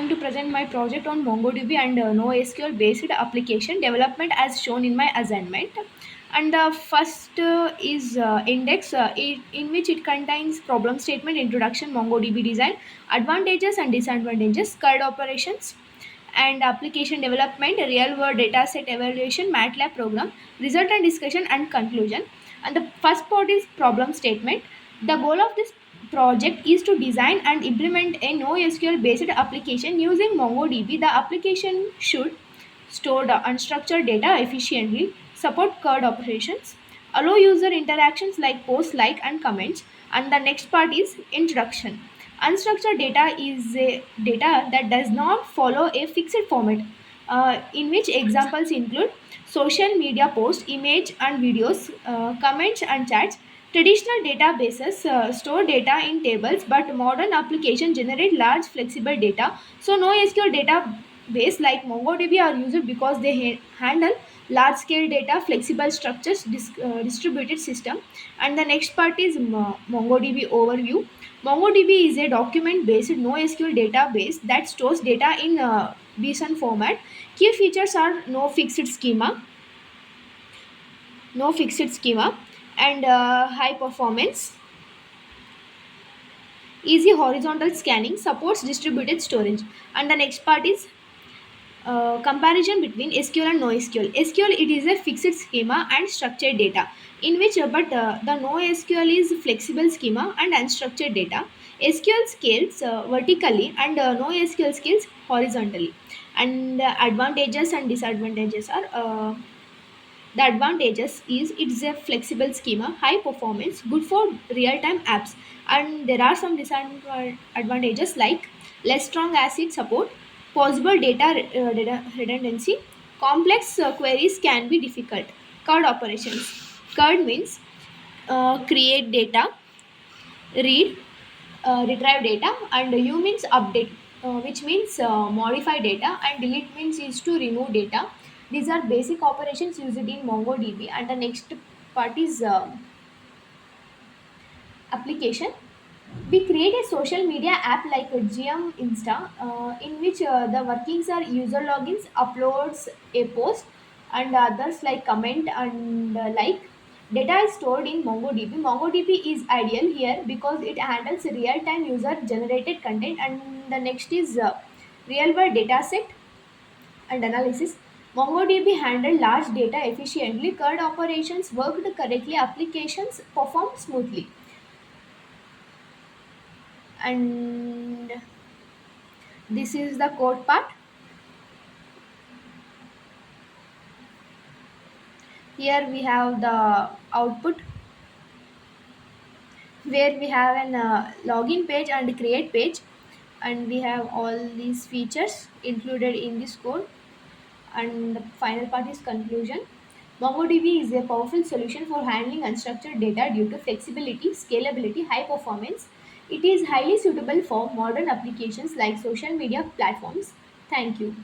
going to present my project on MongoDB and NoSQL based application development as shown in my assignment. And the first is index, in which it contains problem statement, introduction, MongoDB design, advantages and disadvantages, CURD operations, and application development, real world data set evaluation, MATLAB program, result and discussion, and conclusion. And the first part is problem statement. The goal of this project is to design and implement a NoSQL based application using MongoDB. The application should store the unstructured data efficiently, support CURD operations, allow user interactions like post, like, and comments. And the next part is introduction. Unstructured data is a data that does not follow a fixed format, in which examples include social media posts, image and videos, comments and chats. Traditional databases store data in tables, but modern applications generate large flexible data. So, NoSQL database like MongoDB are used because they handle large scale data, flexible structures, distributed system. And the next part is MongoDB overview. MongoDB is a document-based NoSQL database that stores data in JSON format. Key features are no fixed schema, and high performance, easy horizontal scanning, supports distributed storage. And the next part is comparison between SQL and NoSQL. SQL, it is a fixed schema and structured data, in which but the NoSQL is flexible schema and unstructured data. SQL scales vertically and NoSQL scales horizontally. And advantages and disadvantages are the advantages is it's a flexible schema, high performance, good for real-time apps. And there are some disadvantages like less strong ACID support, possible data redundancy, complex queries can be difficult. CURD operations. CURD means create data, read, retrieve data, and U means update, which means modify data, and delete means is to remove data. These are basic operations used in MongoDB. And the next part is application. We create a social media app like a GM Insta, in which the workings are user logins, uploads a post, and others like comment and like. Data is stored in MongoDB. MongoDB is ideal here because it handles real-time user-generated content. And the next is real-world data set and analysis. MongoDB handled large data efficiently. CURD operations worked correctly. Applications performed smoothly. And this is the code part. Here we have the output, where we have an login page and create page, and we have all these features included in this code. And the final part is conclusion. MongoDB is a powerful solution for handling unstructured data due to flexibility, scalability, high performance. It is highly suitable for modern applications like social media platforms. Thank you.